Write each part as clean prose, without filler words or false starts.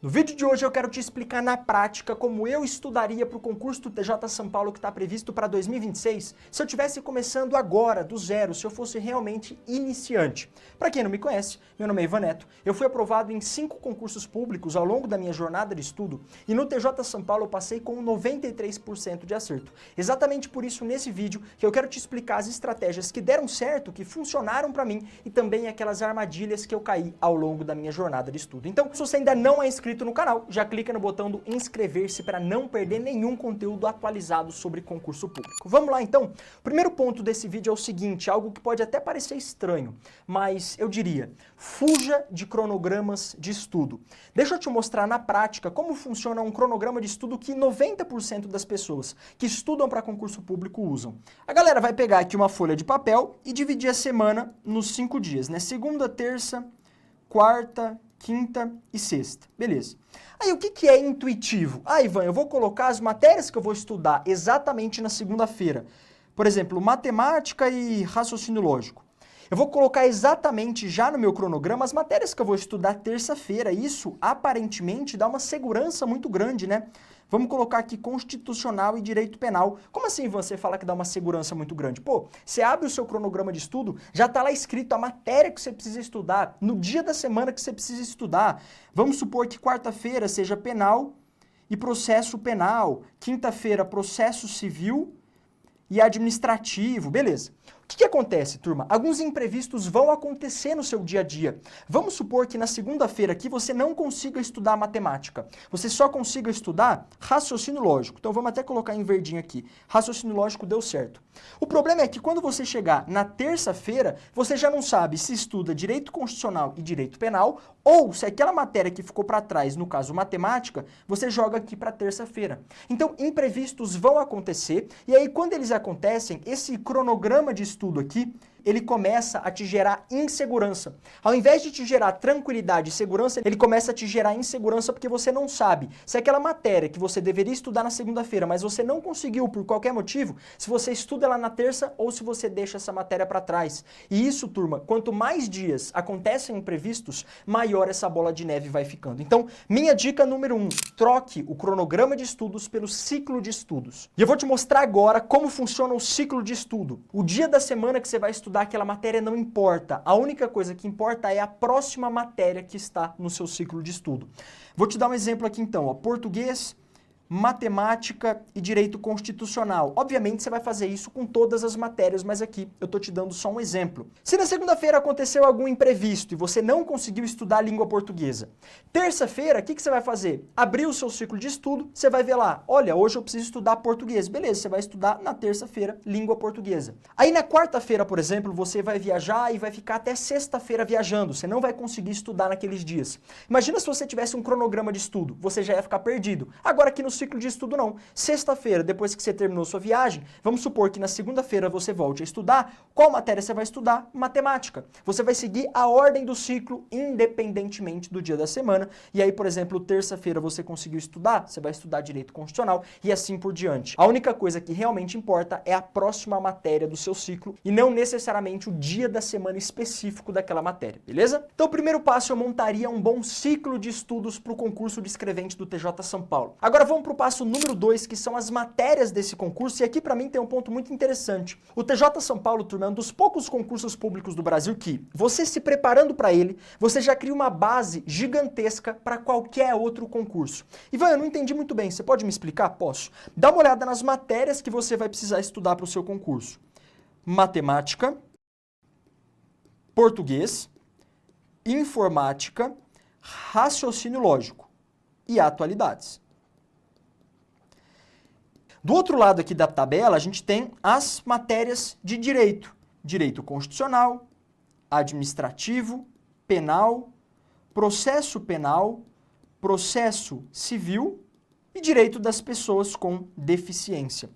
No vídeo de hoje eu quero te explicar na prática como eu estudaria para o concurso do TJ São Paulo que está previsto para 2026 se eu estivesse começando agora, do zero, se eu fosse realmente iniciante. Para quem não me conhece, meu nome é Ivan Neto, eu fui aprovado em 5 concursos públicos ao longo da minha jornada de estudo e no TJ São Paulo eu passei com 93% de acerto. Exatamente por isso nesse vídeo que eu quero te explicar as estratégias que deram certo, que funcionaram para mim e também aquelas armadilhas que eu caí ao longo da minha jornada de estudo. Então, se você ainda não é inscrito no canal, já clica no botão do inscrever-se para não perder nenhum conteúdo atualizado sobre concurso público. Vamos lá então? O primeiro ponto desse vídeo é o seguinte, algo que pode até parecer estranho, mas eu diria, fuja de cronogramas de estudo. Deixa eu te mostrar na prática como funciona um cronograma de estudo que 90% das pessoas que estudam para concurso público usam. A galera vai pegar aqui uma folha de papel e dividir a semana nos 5 dias, né? Segunda, terça, quarta, quinta e sexta. Beleza. Aí o que é intuitivo? Ah, Ivan, eu vou colocar as matérias que eu vou estudar exatamente na segunda-feira. Por exemplo, matemática e raciocínio lógico. Eu vou colocar exatamente já no meu cronograma as matérias que eu vou estudar terça-feira. Isso, aparentemente, dá uma segurança muito grande, né? Vamos colocar aqui constitucional e direito penal. Como assim você fala que dá uma segurança muito grande? Pô, você abre o seu cronograma de estudo, já está lá escrito a matéria que você precisa estudar, no dia da semana que você precisa estudar. Vamos supor que quarta-feira seja penal e processo penal, quinta-feira processo civil e administrativo, beleza. O que acontece, turma? Alguns imprevistos vão acontecer no seu dia a dia. Vamos supor que na segunda-feira aqui você não consiga estudar matemática. Você só consiga estudar raciocínio lógico. Então vamos até colocar em verdinho aqui. Raciocínio lógico deu certo. O problema é que quando você chegar na terça-feira, você já não sabe se estuda direito constitucional e direito penal ou se aquela matéria que ficou para trás, no caso matemática, você joga aqui para terça-feira. Então imprevistos vão acontecer e aí quando eles acontecem, esse cronograma de estudo aqui, ele começa a te gerar insegurança. Ao invés de te gerar tranquilidade e segurança, ele começa a te gerar insegurança porque você não sabe se aquela matéria que você deveria estudar na segunda-feira, mas você não conseguiu por qualquer motivo, se você estuda ela na terça ou se você deixa essa matéria para trás. E isso, turma, quanto mais dias acontecem imprevistos, maior essa bola de neve vai ficando. Então, minha dica número 1, troque o cronograma de estudos pelo ciclo de estudos. E eu vou te mostrar agora como funciona o ciclo de estudo. O dia da semana que você vai estudar aquela matéria não importa. A única coisa que importa é a próxima matéria que está no seu ciclo de estudo. Vou te dar um exemplo aqui então, ó, português, matemática e direito constitucional. Obviamente você vai fazer isso com todas as matérias, mas aqui eu tô te dando só um exemplo. Se na segunda-feira aconteceu algum imprevisto e você não conseguiu estudar a língua portuguesa, terça-feira, o que você vai fazer? Abrir o seu ciclo de estudo, você vai ver lá, olha, hoje eu preciso estudar português. Beleza, você vai estudar na terça-feira língua portuguesa. Aí na quarta-feira, por exemplo, você vai viajar e vai ficar até sexta-feira viajando. Você não vai conseguir estudar naqueles dias. Imagina se você tivesse um cronograma de estudo, você já ia ficar perdido. Agora aqui no ciclo de estudo não. Sexta-feira, depois que você terminou sua viagem, vamos supor que na segunda-feira você volte a estudar. Qual matéria você vai estudar? Matemática. Você vai seguir a ordem do ciclo independentemente do dia da semana. E aí, por exemplo, terça-feira você conseguiu estudar, você vai estudar direito constitucional e assim por diante. A única coisa que realmente importa é a próxima matéria do seu ciclo e não necessariamente o dia da semana específico daquela matéria, beleza? Então, o primeiro passo eu montaria um bom ciclo de estudos para o concurso de escrevente do TJ São Paulo. Agora vamos para o passo número 2, que são as matérias desse concurso, e aqui para mim tem um ponto muito interessante. O TJ São Paulo, turma, é um dos poucos concursos públicos do Brasil que, você se preparando para ele, você já cria uma base gigantesca para qualquer outro concurso. Ivan, eu não entendi muito bem, você pode me explicar? Posso. Dá uma olhada nas matérias que você vai precisar estudar para o seu concurso. Matemática, português, informática, raciocínio lógico e atualidades. Do outro lado aqui da tabela, a gente tem as matérias de direito. Direito constitucional, administrativo, penal, processo civil e direito das pessoas com deficiência.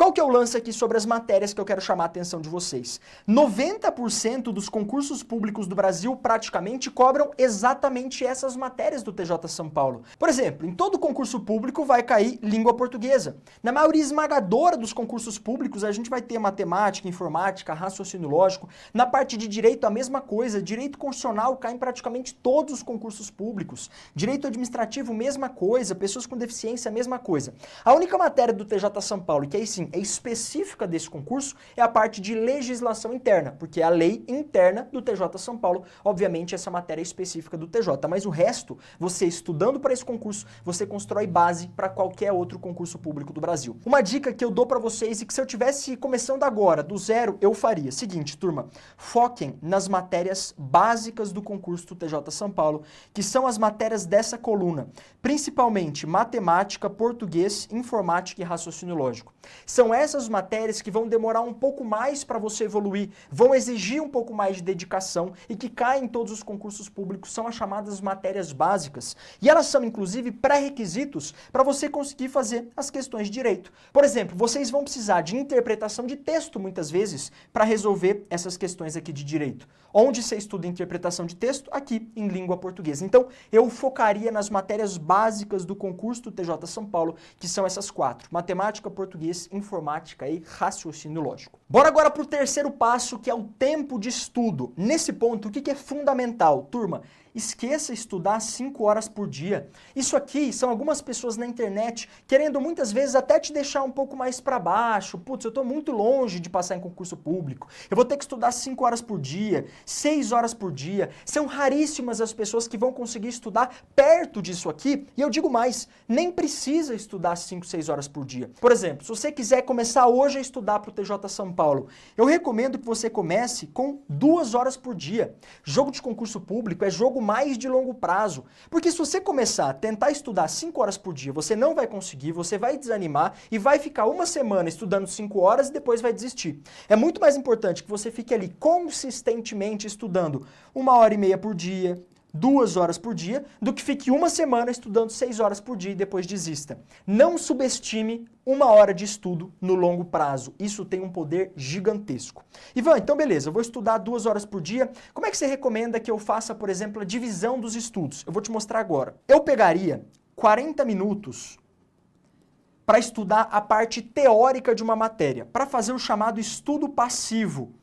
Qual que é o lance aqui sobre as matérias que eu quero chamar a atenção de vocês? 90% dos concursos públicos do Brasil praticamente cobram exatamente essas matérias do TJ São Paulo. Por exemplo, em todo concurso público vai cair língua portuguesa. Na maioria esmagadora dos concursos públicos a gente vai ter matemática, informática, raciocínio lógico. Na parte de direito a mesma coisa, direito constitucional cai em praticamente todos os concursos públicos. Direito administrativo, mesma coisa, pessoas com deficiência, mesma coisa. A única matéria do TJ São Paulo, que aí sim é específica desse concurso, é a parte de legislação interna, porque é a lei interna do TJ São Paulo, obviamente essa matéria é específica do TJ, mas o resto, você estudando para esse concurso, você constrói base para qualquer outro concurso público do Brasil. Uma dica que eu dou para vocês e que se eu tivesse começando agora, do zero, eu faria. Seguinte, turma, foquem nas matérias básicas do concurso do TJ São Paulo, que são as matérias dessa coluna, principalmente matemática, português, informática e raciocínio lógico. São essas matérias que vão demorar um pouco mais para você evoluir, vão exigir um pouco mais de dedicação e que caem em todos os concursos públicos, são as chamadas matérias básicas. E elas são, inclusive, pré-requisitos para você conseguir fazer as questões de direito. Por exemplo, vocês vão precisar de interpretação de texto, muitas vezes, para resolver essas questões aqui de direito. Onde você estuda interpretação de texto? Aqui, em língua portuguesa. Então, eu focaria nas matérias básicas do concurso do TJ São Paulo, que são essas 4. Matemática, português, informática e raciocínio lógico. Bora agora para o terceiro passo, que é o tempo de estudo. Nesse ponto, o que é fundamental? Turma, esqueça estudar 5 horas por dia. Isso aqui são algumas pessoas na internet querendo muitas vezes até te deixar um pouco mais para baixo. Putz, eu estou muito longe de passar em concurso público. Eu vou ter que estudar 5 horas por dia, 6 horas por dia. São raríssimas as pessoas que vão conseguir estudar perto disso aqui. E eu digo mais, nem precisa estudar 5, 6 horas por dia. Por exemplo, se você quiser começar hoje a estudar para o TJ São Paulo, eu recomendo que você comece com 2 horas por dia. Jogo de concurso público é jogo mais de longo prazo. Porque se você começar a tentar estudar 5 horas por dia, você não vai conseguir, você vai desanimar e vai ficar uma semana estudando 5 horas e depois vai desistir. É muito mais importante que você fique ali consistentemente estudando 1h30 por dia, 2 horas por dia, do que fique uma semana estudando 6 horas por dia e depois desista. Não subestime 1 hora de estudo no longo prazo. Isso tem um poder gigantesco. Ivan, então beleza, eu vou estudar 2 horas por dia. Como é que você recomenda que eu faça, por exemplo, a divisão dos estudos? Eu vou te mostrar agora. Eu pegaria 40 minutos para estudar a parte teórica de uma matéria, para fazer o chamado estudo passivo.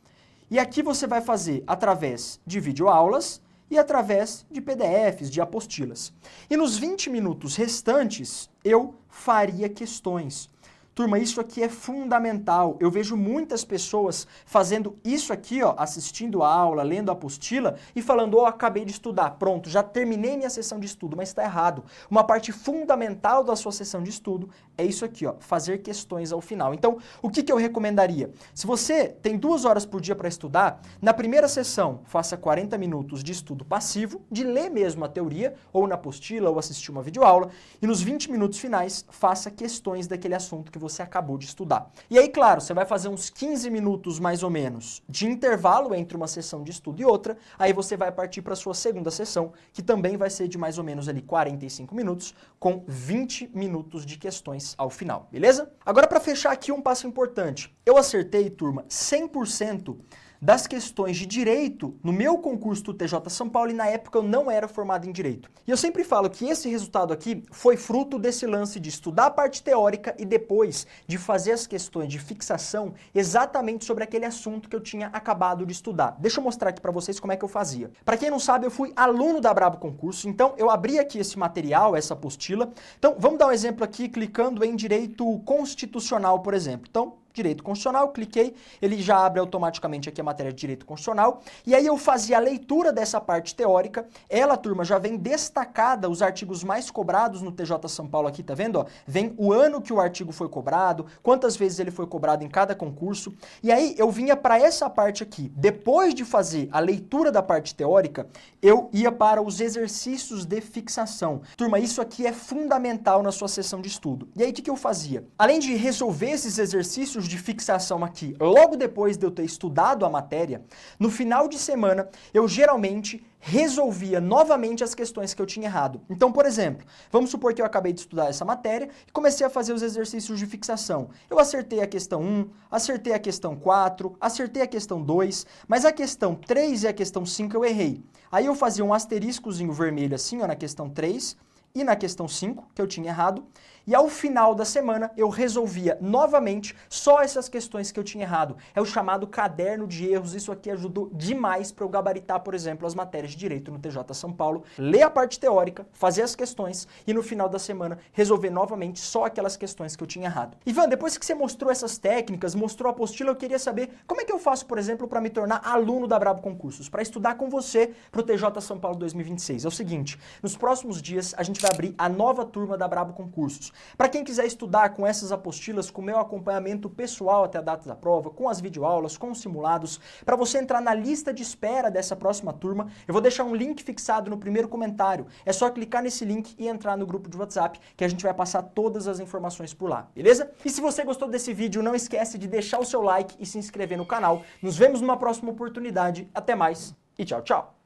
E aqui você vai fazer através de videoaulas e através de PDFs, de apostilas. E nos 20 minutos restantes, eu faria questões. Turma, isso aqui é fundamental. Eu vejo muitas pessoas fazendo isso aqui, ó, assistindo a aula, lendo a apostila e falando, ó, acabei de estudar, pronto, já terminei minha sessão de estudo, mas está errado. Uma parte fundamental da sua sessão de estudo é isso aqui, ó, fazer questões ao final. Então, o que eu recomendaria? Se você tem 2 horas por dia para estudar, na primeira sessão, faça 40 minutos de estudo passivo, de ler mesmo a teoria, ou na apostila, ou assistir uma videoaula, e nos 20 minutos finais, faça questões daquele assunto que você acabou de estudar. E aí, claro, você vai fazer uns 15 minutos mais ou menos de intervalo entre uma sessão de estudo e outra, aí você vai partir para a sua segunda sessão, que também vai ser de mais ou menos ali 45 minutos, com 20 minutos de questões ao final, beleza? Agora, para fechar aqui um passo importante, eu acertei, turma, 100% das questões de direito no meu concurso do TJ São Paulo e na época eu não era formado em direito. E eu sempre falo que esse resultado aqui foi fruto desse lance de estudar a parte teórica e depois de fazer as questões de fixação exatamente sobre aquele assunto que eu tinha acabado de estudar. Deixa eu mostrar aqui para vocês como é que eu fazia. Para quem não sabe, eu fui aluno da Brabo Concurso, então eu abri aqui esse material, essa apostila. Então vamos dar um exemplo aqui clicando em direito constitucional, por exemplo. Então, Direito Constitucional, cliquei, ele já abre automaticamente aqui a matéria de Direito Constitucional, e aí eu fazia a leitura dessa parte teórica, ela, turma, já vem destacada os artigos mais cobrados no TJ São Paulo aqui, tá vendo? Ó? Vem o ano que o artigo foi cobrado, quantas vezes ele foi cobrado em cada concurso, e aí eu vinha para essa parte aqui. Depois de fazer a leitura da parte teórica, eu ia para os exercícios de fixação. Turma, isso aqui é fundamental na sua sessão de estudo. E aí o que eu fazia? Além de resolver esses exercícios de fixação aqui, logo depois de eu ter estudado a matéria, no final de semana eu geralmente resolvia novamente as questões que eu tinha errado. Então, por exemplo, vamos supor que eu acabei de estudar essa matéria e comecei a fazer os exercícios de fixação. Eu acertei a questão 1, acertei a questão 4, acertei a questão 2, mas a questão 3 e a questão 5 eu errei. Aí eu fazia um asteriscozinho vermelho assim, ó, na questão 3 e na questão 5, que eu tinha errado, e ao final da semana eu resolvia novamente só essas questões que eu tinha errado. É o chamado caderno de erros. Isso aqui ajudou demais para eu gabaritar, por exemplo, as matérias de direito no TJ São Paulo, ler a parte teórica, fazer as questões e no final da semana resolver novamente só aquelas questões que eu tinha errado. Ivan, depois que você mostrou essas técnicas, mostrou a apostila, eu queria saber como é que eu faço, por exemplo, para me tornar aluno da Brabo Concursos, para estudar com você para o TJ São Paulo 2026. É o seguinte, nos próximos dias a gente vai abrir a nova turma da Brabo Concursos. Para quem quiser estudar com essas apostilas, com o meu acompanhamento pessoal até a data da prova, com as videoaulas, com os simulados, para você entrar na lista de espera dessa próxima turma, eu vou deixar um link fixado no primeiro comentário. É só clicar nesse link e entrar no grupo de WhatsApp, que a gente vai passar todas as informações por lá, beleza? E se você gostou desse vídeo, não esquece de deixar o seu like e se inscrever no canal. Nos vemos numa próxima oportunidade. Até mais e tchau, tchau!